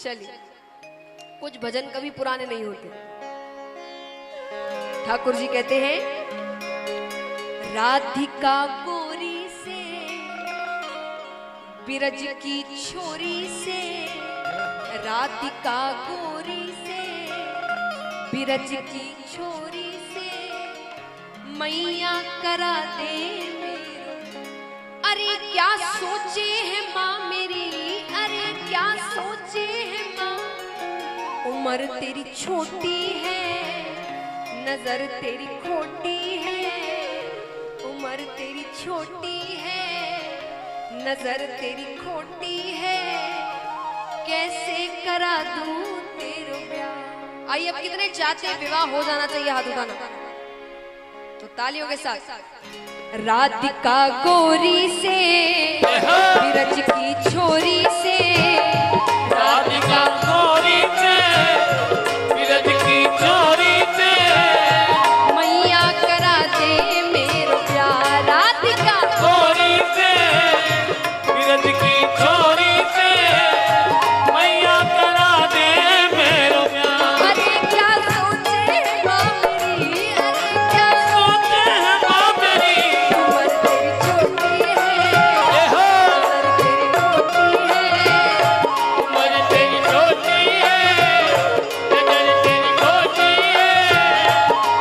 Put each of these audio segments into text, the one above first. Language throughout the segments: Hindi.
चलिए, कुछ भजन कभी पुराने नहीं होते। ठाकुर जी कहते हैं, राधिका गोरी से बिरज की छोरी से, राधिका गोरी से बिरज की छोरी से मैया करा दे मेरो। अरे क्या सोचे है माँ मेरी, अरे क्या सोचे है माँ, उम्र तेरी छोटी है, नजर तेरी खोटी है, उम्र तेरी छोटी है, नजर तेरी खोटी है, कैसे करा दूं तेरा ब्याह। आइए, अब कितने चाहते हैं विवाह हो जाना चाहिए, हाथ उठाना तो तालियों के साथ। राधिका गोरी से बिरज की छोरी से, राधिका गोरी से बिरज की छोरी से मैया करा दे मेरो प्यार। राधिका गोरी से बिरज की छोरी से मैया करा दे मेरो प्यार। अरे क्या सोचे है माँ मेरी, अरे क्या सोचे है माँ मेरी, उम्र तेरी छोटी है, नजर तेरी खोटी है, उम्र तेरी छोटी है, नजर तेरी खोटी है,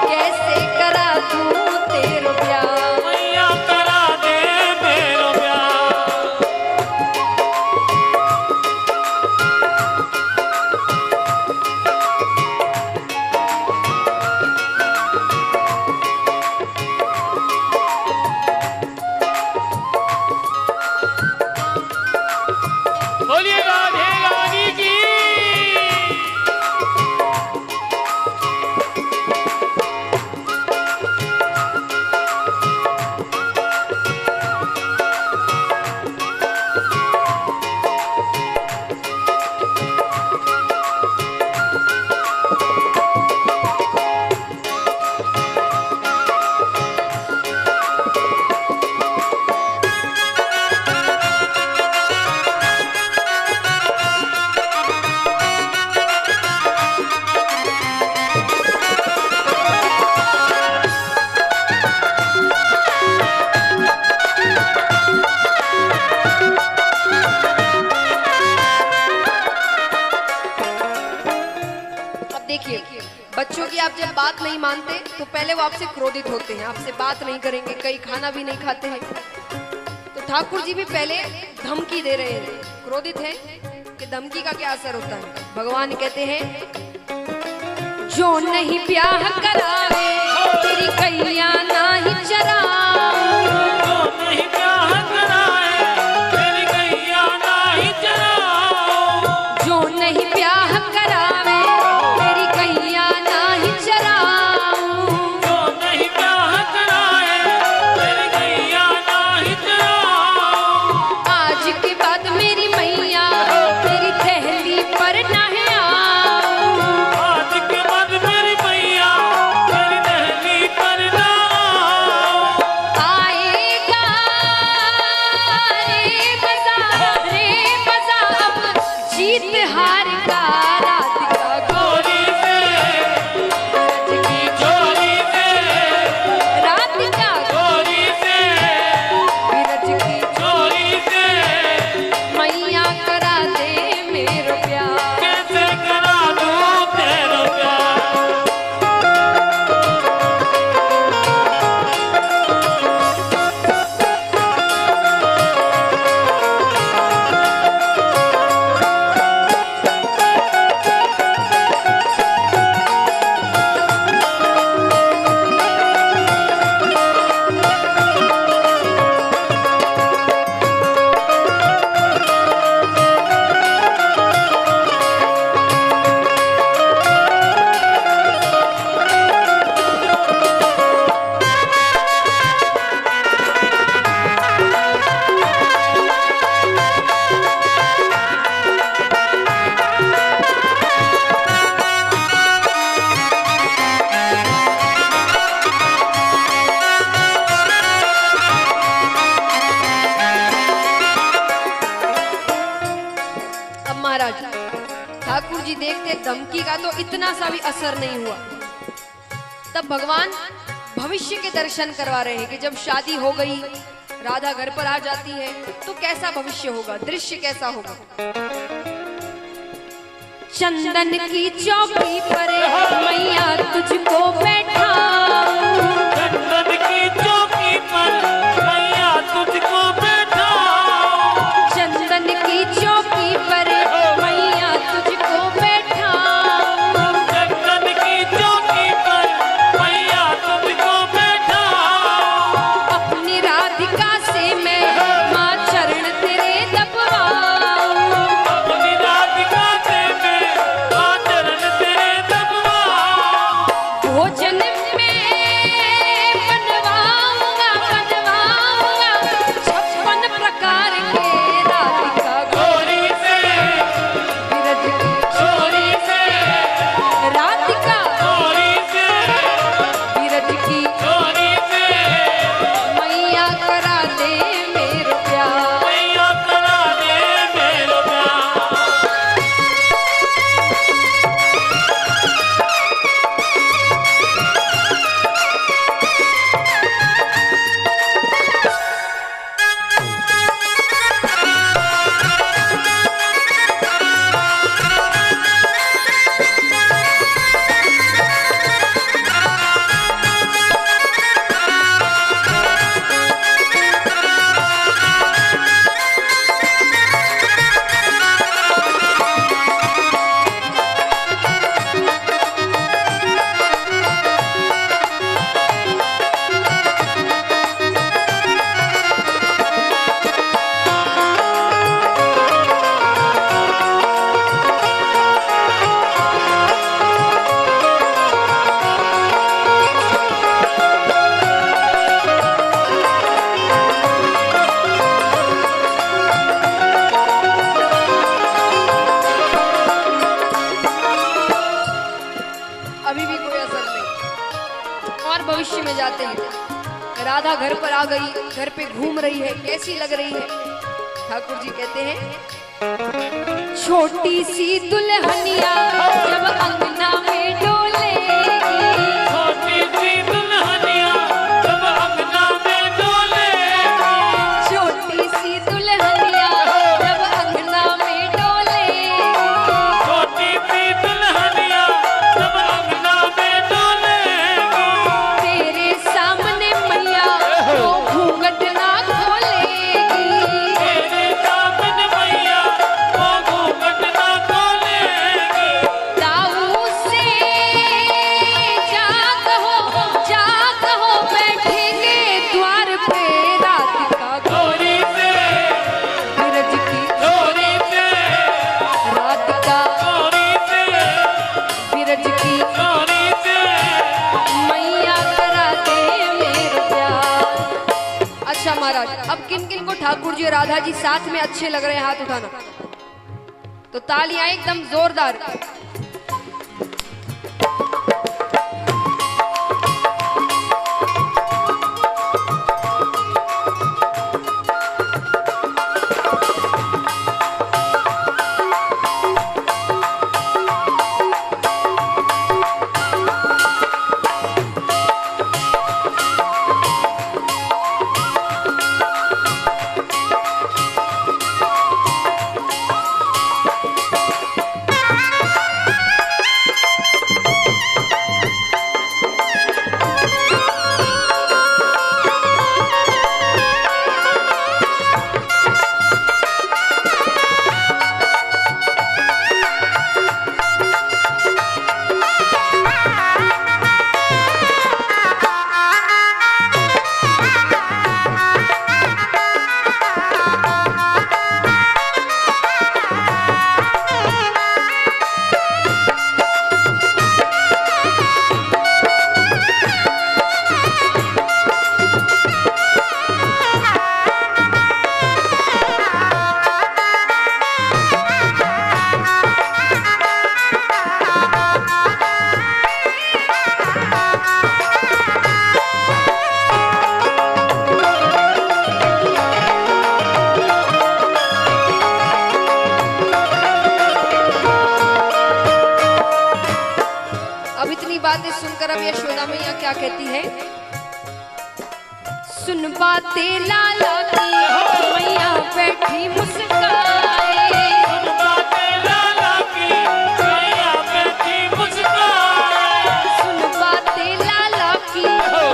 कैसे करा दूं तेरा प्यार। मैया करा दे मेरो प्यार। बोलिए राधे रानी की। अब देखिए, बच्चों की आप जब बात नहीं मानते तो पहले वो आपसे क्रोधित होते हैं, आपसे बात नहीं करेंगे, कई खाना भी नहीं खाते हैं। तो ठाकुर जी भी पहले धमकी दे रहे हैं, क्रोधित हैं कि धमकी का क्या असर होता है। भगवान कहते हैं, जो नहीं ब्याह करावे तेरी कैया नाही चरावे, जो नहीं ब्याह कराए तेरी गैया नाही चराओ, जो नहीं ब्याह करावे तेरी कैया नाही चरावे, जो नहीं ब्याह कराए तेरी गैया नाही चराओ, आज के बाद मेरी मैया तेरी थैली पर न आओ। आज के बाद मेरी मैया तेरी दहली पर ना आओ। आएगा रे मजा अब जीत हार का, राधिका गोरी से गोरी की छोरी से, राधिका गोरी से बिरज की छोरी से मैया करा दे मेरो प्यार। कैसे करा दूं तेरा प्यार। ठाकुर जी देखते धमकी का तो इतना सा भी असर नहीं हुआ। तब भगवान भविष्य के दर्शन करवा रहे हैं कि जब शादी हो गई, राधा घर पर आ जाती है तो कैसा भविष्य होगा, दृश्य कैसा होगा। चंदन की चौकी पर मैया तुझको बैठा, चंदन की चौकी पर मैया तुझको बैठा, चंदन की चौकी पर मैया तुझको बैठा, चंदन की चौकी पर मैया तुझको बैठा, अपनी राधिका से मैं माँ चरण तेरे दबवाऊं, अपनी राधिका से मैं माँ चरण तेरे दबवाऊं, भोजन में बनवाऊंगा बनवाऊंगा 56 प्रकार के राधिका गोरी से विरज की गोरी से राधिका गोरी से विरज की गोरी से मैया करा दे मेरे प्यार। मैया करा दे मेरे प्यार। अभी भी कोई असर नहीं। और भविष्य में जाते हैं, राधा घर पर आ गई, घर पे घूम रही है, कैसी लग रही है। ठाकुर जी कहते हैं छोटी सी दुल्हनिया जब अंगना में डोलेगी, छोटी सी दुल्हनिया जब अंगना में डोलेगी, छोटी सी दुल्हनिया जब अंगना में डोलेगी, छोटी सी दुल्हनिया जब अंगना में डोलेगी, तेरे सामने मैया वो घूंघट ना खोलेगी, तेरे सामने मैया वो घूंघट ना खोलेगी, ताऊ से जाग हो बैठेंगे द्वार पे राधिका गोरी से विरज की गोरी से राधिका गोरी से विरज की गोरी से मैया करा दे मेरे प्यार। अच्छा महाराज, अब किन किन को ठाकुर जी और राधा जी साथ में अच्छे लग रहे हैं, हाथ उठाना। तो तालियां एकदम जोरदार। बातें सुनकर अब यशोदा मैया क्या कहती है? सुन बातें लाला की मैया बैठी मुस्काए, सुन बातें लाला की मैया बैठी मुस्काए, सुन बातें लाला की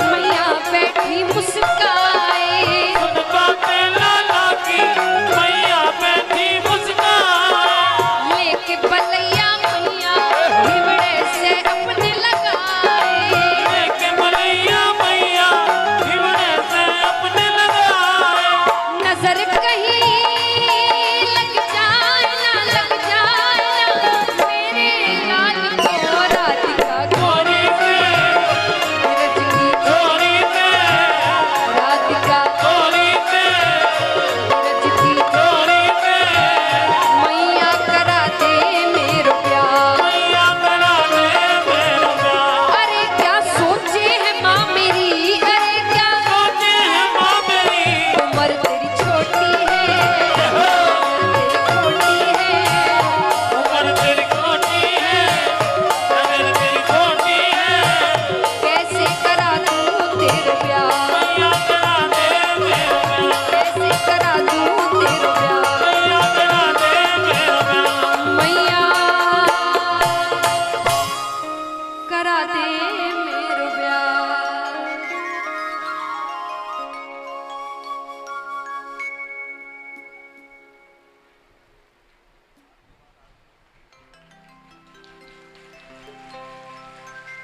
मैया बैठी मुस्काए, सुन बातें लाला की मैया बैठी मुस्काए, लेके बलैया मैया हिवड़े से अपने लगाए, लेके बलैया मैया हिवड़े से अपने लगाए, नजर कहीं लग जाए ना मेरे लाल को राधिका गोरी पे रज की गोरी पे राधिका गोरी पे रज की गोरी पे मैया करा दे मेरो प्यार। मैया करा दे मेरा प्यार, अरे क्या सोचे है माँ मेरी, अरे क्या सोचे है माँ मेरी, उम्र तेरी छोटी है, तेरी छोटी है, उम्र तेरी छोटी है, नजर तेरी छोटी है, कैसे करा दूँ तेरा प्यार, मैया करा दे मेरा प्यार, कैसे करा दूँ तेरा प्यार, मैया करा दे मेरा प्यार, मैया करा दे मेरो प्यार।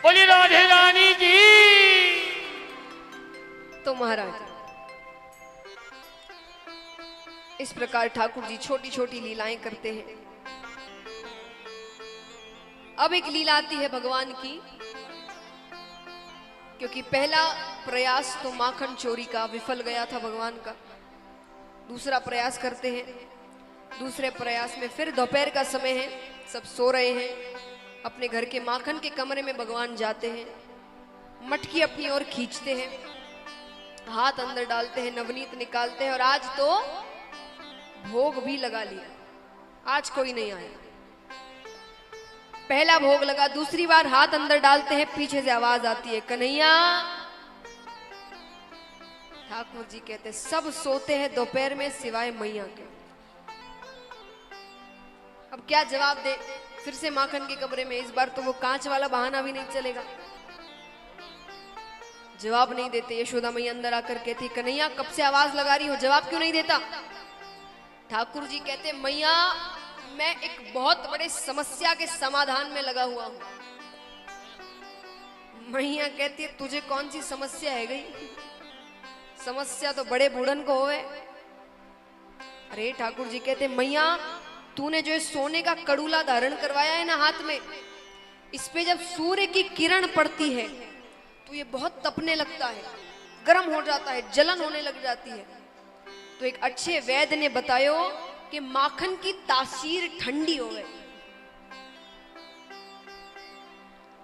बोली राधे रानी की। तो महाराज इस प्रकार ठाकुर जी छोटी छोटी लीलाएं करते हैं। अब एक लीला आती है भगवान की, क्योंकि पहला प्रयास तो माखन चोरी का विफल गया था भगवान का। दूसरा प्रयास करते हैं। दूसरे प्रयास में फिर दोपहर का समय है, सब सो रहे हैं। अपने घर के माखन के कमरे में भगवान जाते हैं, मटकी अपनी ओर खींचते हैं, हाथ अंदर डालते हैं, नवनीत निकालते हैं और आज तो भोग भी लगा लिया। आज कोई नहीं आया। पहला भोग लगा, दूसरी बार हाथ अंदर डालते हैं, पीछे से आवाज आती है, कन्हैया। ठाकुर जी कहते हैं, सब सोते हैं दोपहर में सिवाय मैया के। अब क्या जवाब दे? फिर से माखन के कमरे में। इस बार तो वो कांच वाला बहाना भी नहीं चलेगा। जवाब नहीं देते। यशोदा मैया अंदर आकर कहती, कन्हैया कब से आवाज लगा रही हो, जवाब क्यों नहीं देता? ठाकुर जी कहते, मैया मैं एक बहुत बड़े समस्या के समाधान में लगा हुआ हूं। मैया कहती है, तुझे कौन सी समस्या है गई? समस्या तो बड़े बूढ़न को होवे। अरे ठाकुर जी कहते, मैया तूने जो सोने का कड़ूला धारण करवाया है ना हाथ में, इस पे जब सूर्य की किरण पड़ती है तो ये बहुत तपने लगता है, गर्म हो जाता है, जलन होने लग जाती है। तो एक अच्छे वैद्य ने बतायो कि माखन की तासीर ठंडी हो गई।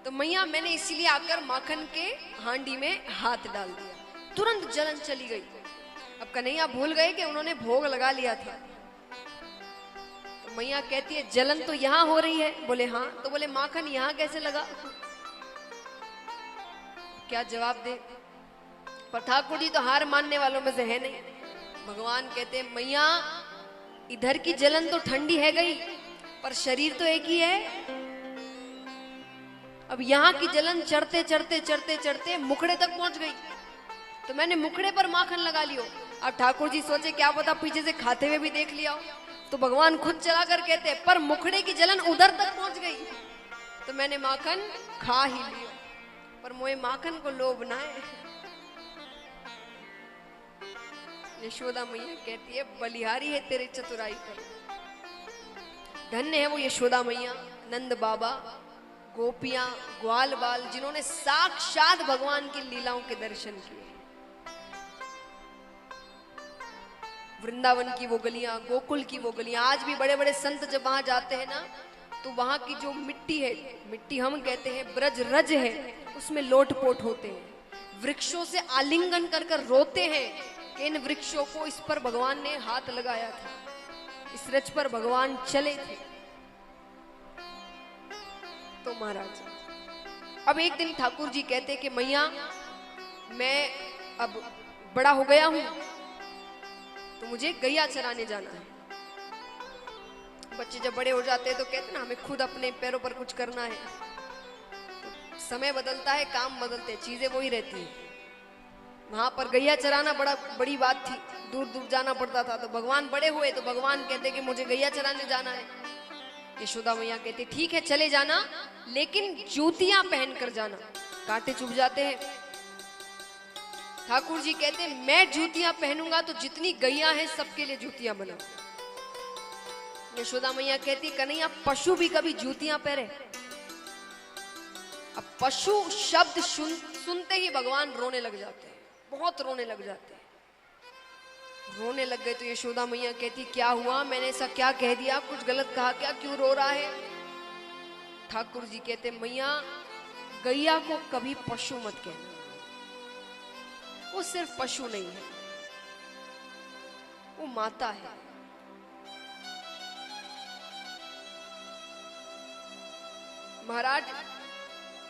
तो मैया मैंने इसीलिए आकर माखन के हांडी में हाथ डाल दिया, तुरंत जलन चली गई। अब कन्हैया भूल गए कि उन्होंने भोग लगा लिया था। तो मैया कहती है, जलन तो यहां हो रही है। बोले हाँ। तो बोले माखन यहां कैसे लगा? क्या जवाब दे? पर ठाकुर जी तो हार मानने वालों में से है नहीं। भगवान कहते हैं, मैया इधर की जलन तो ठंडी है गई, पर शरीर तो एक ही है। अब यहाँ की जलन चढ़ते चढ़ते चढ़ते चढ़ते मुखड़े तक पहुंच गई, तो मैंने मुखड़े पर माखन लगा लियो। अब ठाकुर जी सोचे, क्या पता पीछे से खाते हुए भी देख लिया हो। तो भगवान खुद चला कर कहते, पर मुखड़े की जलन उधर तक पहुंच गई, तो मैंने माखन खा ही लियो। पर मोए माखन को लोभ ना है। यशोदा मैया कहती है, बलिहारी है तेरे चतुराई पर। धन्य है वो यशोदा मैया, नंद बाबा, गोपियां, ग्वाल बाल, जिन्होंने साक्षात भगवान की लीलाओं के दर्शन किए। वृंदावन की वो गलियां, गोकुल की वो गलियां, आज भी बड़े बड़े संत जब वहां जाते हैं ना, तो वहां की जो मिट्टी है, मिट्टी हम कहते हैं ब्रज रज है, उसमें लोटपोट होते हैं। वृक्षों से आलिंगन कर कर रोते हैं कि इन वृक्षों को, इस पर भगवान ने हाथ लगाया था, इस रज पर भगवान चले थे। तो महाराज अब एक दिन ठाकुर जी कहते कि मैया मैं अब बड़ा हो गया हूं तो मुझे गैया चराने जाना है। बच्चे जब बड़े हो जाते हैं तो कहते हैं ना हमें खुद अपने पैरों पर कुछ करना है। तो समय बदलता है, काम बदलते हैं, चीजें वही रहती हैं। वहां पर गैया चराना बड़ी बात थी, दूर दूर जाना पड़ता था। तो भगवान बड़े हुए तो भगवान कहते कि मुझे गैया चराने जाना है। यशोदा मैया कहती ठीक है चले जाना, लेकिन जूतियां पहन कर जाना, कांटे चुभ जाते हैं। ठाकुर जी कहते मैं जूतियां पहनूंगा तो जितनी गैया है सबके लिए जूतियां बना। यशोदा मैया कहती कन्हैया पशु भी कभी जूतियां पहने? अब पशु शब्द सुनते ही भगवान रोने लग जाते हैं, बहुत रोने लग जाते हैं। रोने लग गए तो यशोदा मैया कहती क्या हुआ, मैंने ऐसा क्या कह दिया, कुछ गलत कहा क्या, क्यों रो रहा है? ठाकुर जी कहते मैया गैया को कभी पशु मत कहना, वो सिर्फ पशु नहीं है, वो माता है। महाराज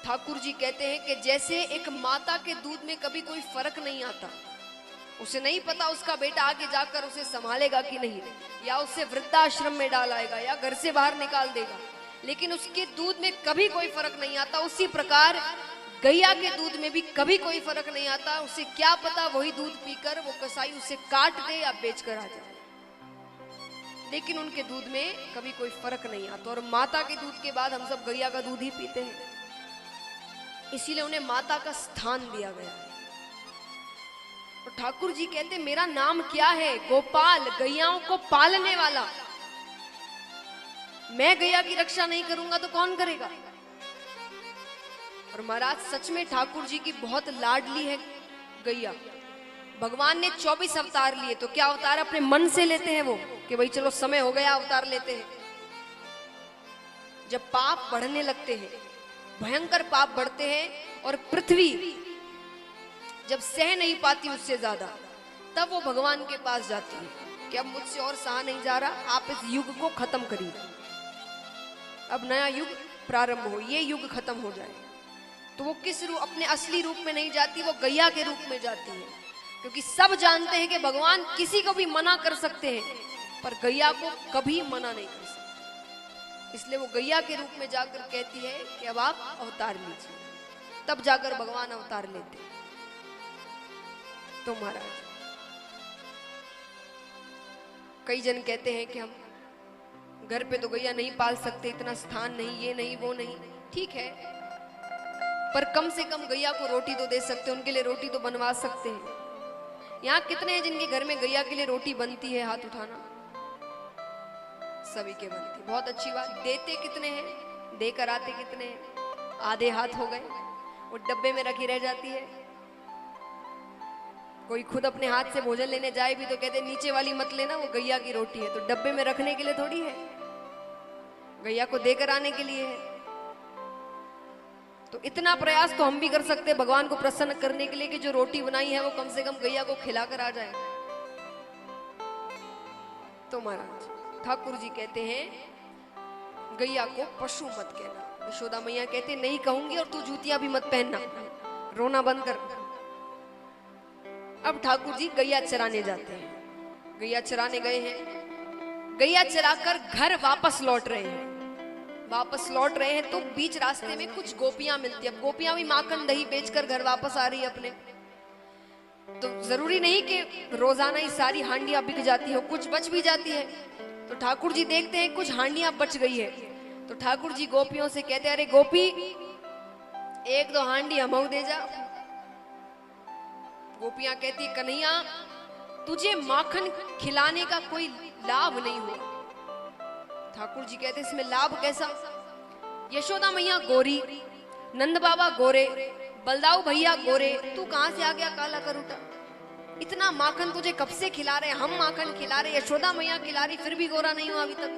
ठाकुर जी कहते हैं कि जैसे एक माता के दूध में कभी कोई फर्क नहीं आता, उसे नहीं पता उसका बेटा आगे जाकर उसे संभालेगा कि नहीं, या उसे वृद्धाश्रम में डाल आएगा या घर से बाहर निकाल देगा, लेकिन उसके दूध में कभी कोई फर्क नहीं आता, उसी प्रकार गैया के दूध में भी कभी कोई फर्क नहीं आता। उसे क्या पता वही दूध पीकर वो कसाई उसे काट दे या बेचकर आ जाए, लेकिन उनके दूध में कभी कोई फर्क नहीं आता। और माता के दूध के बाद हम सब गैया का दूध ही पीते हैं, इसीलिए उन्हें माता का स्थान दिया गया है। और ठाकुर जी कहते मेरा नाम क्या है? गोपाल, गैयाओं को पालने वाला। मैं गैया की रक्षा नहीं करूंगा तो कौन करेगा? और महाराज सच में ठाकुर जी की बहुत लाडली है गैया। भगवान ने 24 अवतार लिए, तो क्या अवतार अपने मन से लेते हैं वो कि भाई चलो समय हो गया अवतार लेते हैं? जब पाप बढ़ने लगते हैं, भयंकर पाप बढ़ते हैं और पृथ्वी जब सह नहीं पाती उससे ज्यादा, तब वो भगवान के पास जाती है कि अब मुझसे और सहा नहीं जा रहा, आप इस युग को खत्म करिए, अब नया युग प्रारंभ हो, ये युग खत्म हो जाए। तो वो किस रूप, अपने असली रूप में नहीं जाती, वो गैया के रूप में जाती है, क्योंकि सब जानते हैं कि भगवान किसी को भी मना कर सकते हैं पर गैया को कभी मना नहीं कर सकते। इसलिए वो गैया के रूप में जाकर कहती है कि अब आप अवतार लीजिए, तब जाकर भगवान अवतार लेते हैं। तो महाराज कई जन कहते हैं कि हम घर पे तो गैया नहीं पाल सकते, इतना स्थान नहीं, ये नहीं वो नहीं, ठीक है, पर कम से कम गैया को रोटी तो दे सकते हैं, उनके लिए रोटी तो बनवा सकते हैं। यहाँ कितने हैं जिनके घर में गैया के लिए रोटी बनती है? हाथ उठाना। सभी के बनती, बहुत अच्छी बात। देते कितने हैं? देकर आते कितने हैं? आधे हाथ हो गए, वो डब्बे में रखी रह जाती है। कोई खुद अपने हाथ से भोजन लेने जाए भी तो कहते नीचे वाली मत लेना, वो गैया की रोटी है, तो डब्बे में रखने के लिए थोड़ी है, गैया को देकर आने के लिए है। तो इतना प्रयास तो हम भी कर सकते हैं भगवान को प्रसन्न करने के लिए कि जो रोटी बनाई है वो कम से कम गैया को खिलाकर आ जाए। तो महाराज ठाकुर जी कहते हैं गैया को पशु मत कहना। यशोदा मैया कहते नहीं कहूंगी, और तू जूतियां भी मत पहनना, रोना बंद कर। अब ठाकुर जी गैया चराने जाते हैं। गैया चराने गए हैं, गैया चराकर घर वापस लौट रहे हैं। वापस लौट रहे हैं तो बीच रास्ते में कुछ गोपियां मिलती है। अब गोपियां भी माखन दही बेचकर घर वापस आ रही है अपने, तो जरूरी नहीं कि रोजाना ही सारी हांडियां बिक जाती हो, कुछ बच भी जाती है। तो ठाकुर जी देखते हैं कुछ हांडियां बच गई है, तो ठाकुर जी गोपियों से कहते अरे गोपी, एक दो हांडी हमऊ दे जा। गोपियां कहती कन्हैया तुझे माखन खिलाने का कोई लाभ नहीं हुआ। ठाकुर जी कहते इसमें लाभ कैसा? यशोदा मैया गोरी, नंद बाबा गोरे, बलदाऊ भैया गोरे, तू कहां से आ गया काला करूटा? इतना माखन तुझे कब से खिला रहे, हम माखन खिला रहे, यशोदा मैया खिला रही, फिर भी गोरा नहीं हुआ अभी तक।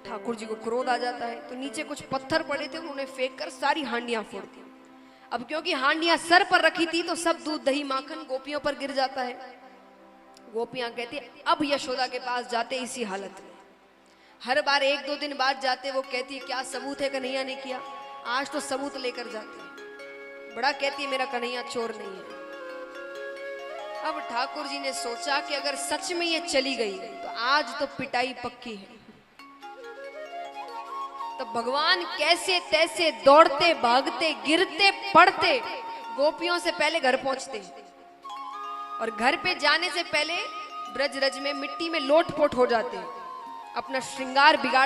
ठाकुर जी को क्रोध आ जाता है, तो नीचे कुछ पत्थर पड़े थे, उन्होंने फेंक कर सारी हांडियां फोड़ दी। अब क्योंकि हांडियां सर पर रखी थी तो सब दूध दही माखन गोपियों पर गिर जाता है। गोपियां कहती अब यशोदा के पास जाते इसी हालत में। हर बार एक दो दिन बाद जाते, वो कहती है क्या सबूत है कन्हैया ने किया? आज तो सबूत लेकर जाते हैं। बड़ा कहती है मेरा कन्हैया चोर नहीं है। अब ठाकुर जी ने सोचा कि अगर सच में ये चली गई तो आज तो पिटाई पक्की है। तो भगवान कैसे तैसे दौड़ते भागते गिरते पड़ते गोपियों से पहले घर पहुंचते, और घर पे जाने से पहले ब्रज रज में मिट्टी में लोटपोट हो जाते, अपना श्रृंगार बिगाड़